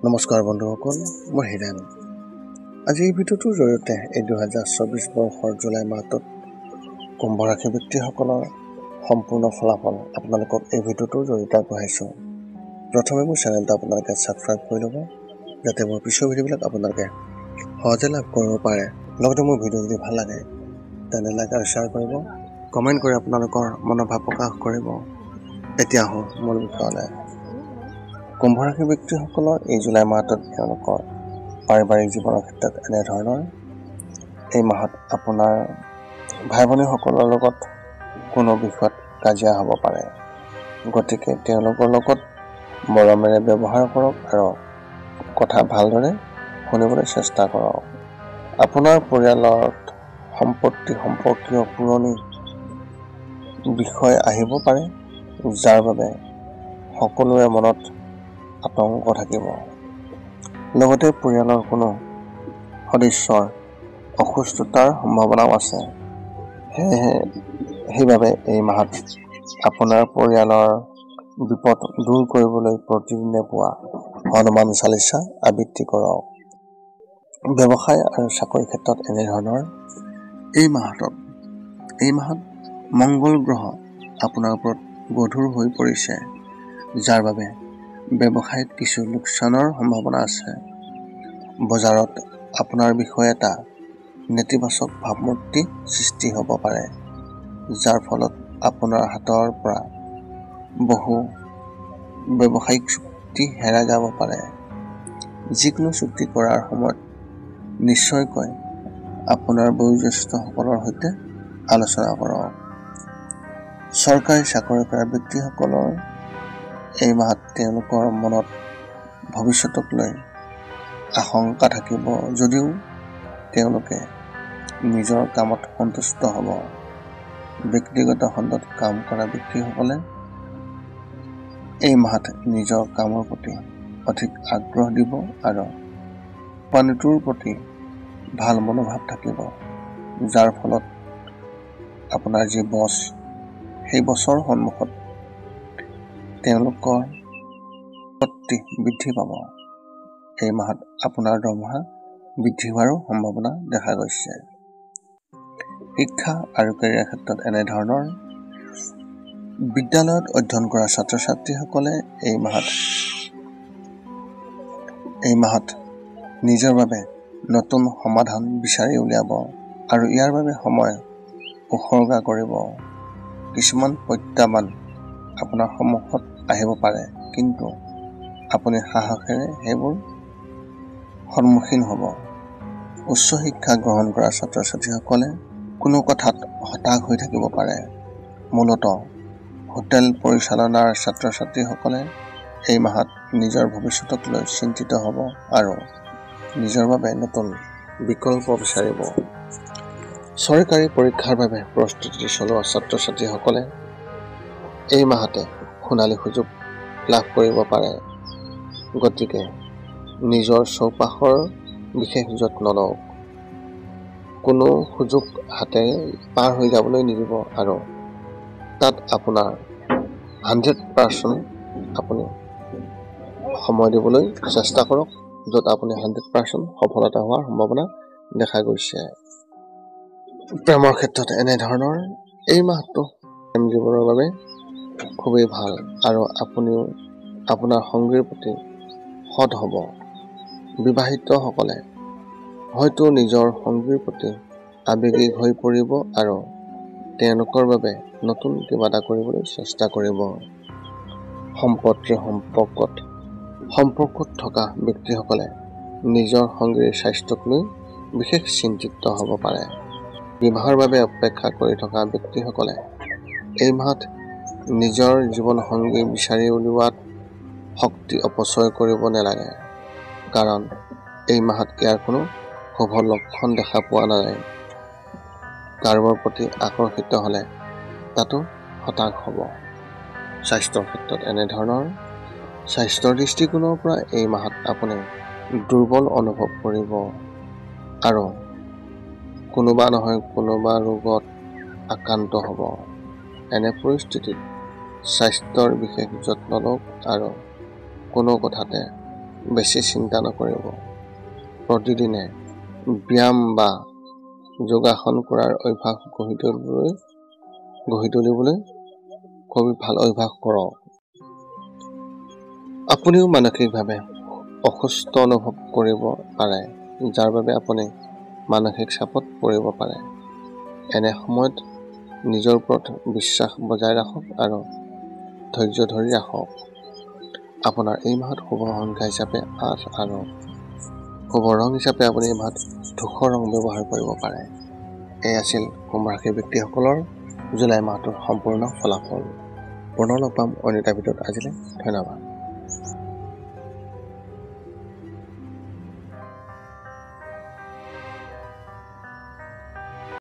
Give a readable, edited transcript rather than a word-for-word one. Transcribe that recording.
নমস্কাৰ বন্ধুসকল, মই হিৰেণ। আজি এই ভিডিঅ'টোৰ জৰিয়তে এই 2024 বৰ্ষৰ জুলাই মাহটোত কুম্ভ ৰাশি ব্যক্তিসকলৰ সম্পূৰ্ণ ফলাফল আপোনালোকক এই ভিডিঅ'টোৰ জৰিয়তে আগবঢ়াইছোঁ। প্ৰথমে মোৰ চেনেলটো আপোনালোকে ছাবস্ক্ৰাইব কৰি ল'ব, যাতে মোৰ পিছৰ ভিডিঅ'বিলাক আপোনালোকে সহজে লাভ কৰিব পাৰে। লগতে মোৰ ভিডিঅ' যদি ভাল লাগে তেনে লাইক আৰু শ্বেয়াৰ কৰিব, কমেণ্ট কৰি আপোনালোকৰ মনোভাৱ প্ৰকাশ কৰিব। এতিয়া আহোঁ মূল বিষয়লৈ। কুম্ভ ৰাশি ব্যক্তিসকলৰ এই জুলাই মাহটোত তেওঁলোকৰ পাৰিবাৰিক জীৱনৰ ক্ষেত্ৰত এনেধৰণৰ। এই মাহত আপোনাৰ ভাই ভনীসকলৰ লগত কোনো বিষয়ত কাজিয়া হ'ব পাৰে, গতিকে তেওঁলোকৰ লগত মৰমেৰে ব্যৱহাৰ কৰক আৰু কথা ভালদৰে শুনিবলৈ চেষ্টা কৰক। আপোনাৰ পৰিয়ালত সম্পত্তি সম্পৰ্কীয় পুৰণি বিষয় আহিব পাৰে, যাৰ বাবে সকলোৰে মনত আতংক থাকিব। লগতে পৰিয়ালৰ কোনো সদস্যৰ অসুস্থতাৰ সম্ভাৱনাও আছে। সেইবাবে এই মাহত আপোনাৰ পৰিয়ালৰ বিপদ দূৰ কৰিবলৈ প্ৰতিদিনে পুৱা হনুমান চালিচা আবৃত্তি কৰক। ব্যৱসায় আৰু চাকৰিৰ ক্ষেত্ৰত এনেধৰণৰ। এই মাহত মংগল গ্ৰহ আপোনাৰ ওপৰত গধুৰ হৈ পৰিছে, যাৰ বাবে ব্যৱসায়ত কিছু লোকচানৰ সম্ভাৱনা আছে। বজাৰত আপোনাৰ বিষয়ে এটা নেতিবাচক ভাৱমূৰ্তি সৃষ্টি হ'ব পাৰে, যাৰ ফলত আপোনাৰ হাতৰ পৰা বহু ব্যৱসায়িক চুক্তি হেৰাই যাব পাৰে। যিকোনো চুক্তি কৰাৰ সময়ত নিশ্চয়কৈ আপোনাৰ বয়োজ্যেষ্ঠসকলৰ সৈতে আলোচনা কৰক। চৰকাৰী চাকৰি কৰা ব্যক্তিসকলৰ এই মাহত তেওঁলোকৰ মনত ভৱিষ্যতক লৈ আশংকা থাকিব, যদিও তেওঁলোকে নিজৰ কামত সন্তুষ্ট হ'ব। ব্যক্তিগত খণ্ডত কাম কৰা ব্যক্তিসকলে এই মাহত নিজৰ কামৰ প্ৰতি অধিক আগ্ৰহ দিব আৰু কোম্পানীটোৰ প্ৰতি ভাল মনোভাৱ থাকিব, যাৰ ফলত আপোনাৰ যি বছ সেই বছৰ সন্মুখত তেওঁলোকৰ শক্তি বৃদ্ধি পাব। এই মাহত আপোনাৰ দৰমহা বৃদ্ধি হোৱাৰো সম্ভাৱনা দেখা গৈছে। শিক্ষা আৰু কেৰিয়াৰ ক্ষেত্ৰত এনেধৰণৰ। বিদ্যালয়ত অধ্যয়ন কৰা ছাত্ৰ ছাত্ৰীসকলে এই মাহত নিজৰ বাবে নতুন সমাধান বিচাৰি উলিয়াব আৰু ইয়াৰ বাবে সময় উসৰ্গা কৰিব। কিছুমান প্ৰত্যাহ্বান আপোনাৰ সন্মুখত আহিব পাৰে, কিন্তু আপুনি সাহসেৰে সেইবোৰ সন্মুখীন হ'ব। উচ্চ শিক্ষা গ্ৰহণ কৰা ছাত্ৰ ছাত্ৰীসকলে কোনো কথাত হতাশ হৈ থাকিব পাৰে। মূলতঃ হোটেল পৰিচালনাৰ ছাত্ৰ ছাত্ৰীসকলে এই মাহত নিজৰ ভৱিষ্যতক লৈ চিন্তিত হ'ব আৰু নিজৰ বাবে নতুন বিকল্প বিচাৰিব। চৰকাৰী পৰীক্ষাৰ বাবে প্ৰস্তুতি চলোৱা ছাত্ৰ ছাত্ৰীসকলে এই মাহতে সোণালী সুযোগ লাভ কৰিব পাৰে, গতিকে নিজৰ চৌপাশৰ বিশেষ যত্ন লওক। কোনো সুযোগ হাতেৰে পাৰ হৈ যাবলৈ নিদিব আৰু তাত আপোনাৰ 100% আপুনি সময় দিবলৈ চেষ্টা কৰক, য'ত আপুনি 100% সফলতা হোৱাৰ সম্ভাৱনা দেখা গৈছে। প্ৰেমৰ ক্ষেত্ৰত এনেধৰণৰ। এই মাহটো প্ৰেম জীৱনৰ বাবে খুবেই ভাল আৰু আপুনিও আপোনাৰ সংগীৰ প্ৰতি সৎ হ'ব। বিবাহিতসকলে হয়তো নিজৰ সংগীৰ প্ৰতি আৱেগিক হৈ পৰিব আৰু তেওঁলোকৰ বাবে নতুন কিবা এটা কৰিবলৈ চেষ্টা কৰিব। সম্পৰ্কত থকা ব্যক্তিসকলে নিজৰ সংগীৰ স্বাস্থ্যক লৈ বিশেষ চিন্তিত হ'ব পাৰে। বিবাহৰ বাবে অপেক্ষা কৰি থকা ব্যক্তিসকলে এই মাহত নিজৰ জীৱনসংগী বিচাৰি উলিওৱাত শক্তি অপচয় কৰিব নালাগে, কাৰণ এই মাহত ইয়াৰ কোনো শুভ লক্ষণ দেখা পোৱা নাযায়। কাৰোবাৰ প্ৰতি আকৰ্ষিত হ'লে তাতো হতাশ হ'ব। স্বাস্থ্যৰ ক্ষেত্ৰত এনেধৰণৰ। স্বাস্থ্যৰ দৃষ্টিকোণৰ পৰা এই মাহত আপুনি দুৰ্বল অনুভৱ কৰিব আৰু কোনোবা নহয় কোনোবা ৰোগত আক্ৰান্ত হ'ব। এনে পৰিস্থিতিত স্বাস্থ্যৰ বিশেষ যত্ন লওক আৰু কোনো কথাতে বেছি চিন্তা নকৰিব। প্ৰতিদিনে ব্যায়াম বা যোগাসন কৰাৰ অভ্যাস গঢ়ি তুলিবলৈ খুব ভাল অভ্যাস কৰক। আপুনিও মানসিকভাৱে অসুস্থ অনুভৱ কৰিব পাৰে, যাৰ বাবে আপুনি মানসিক চাপত পৰিব পাৰে। এনে সময়ত নিজৰ ওপৰত বিশ্বাস বজাই ৰাখক আৰু ধৈৰ্য ধৰি ৰাখক। আপোনাৰ এই মাহত শুভ সংখ্যা হিচাপে 8 আৰু শুভ ৰং হিচাপে আপুনি এই মাহত ধূসৰ ৰং ব্যৱহাৰ কৰিব পাৰে। এই আছিল কুম্ভ ৰাশিৰ ব্যক্তিসকলৰ জুলাই মাহটোৰ সম্পূৰ্ণ ফলাফল। পুনৰ লগ পাম অন্য এটা ভিডিঅ'ত। আজিলৈ ধন্যবাদ।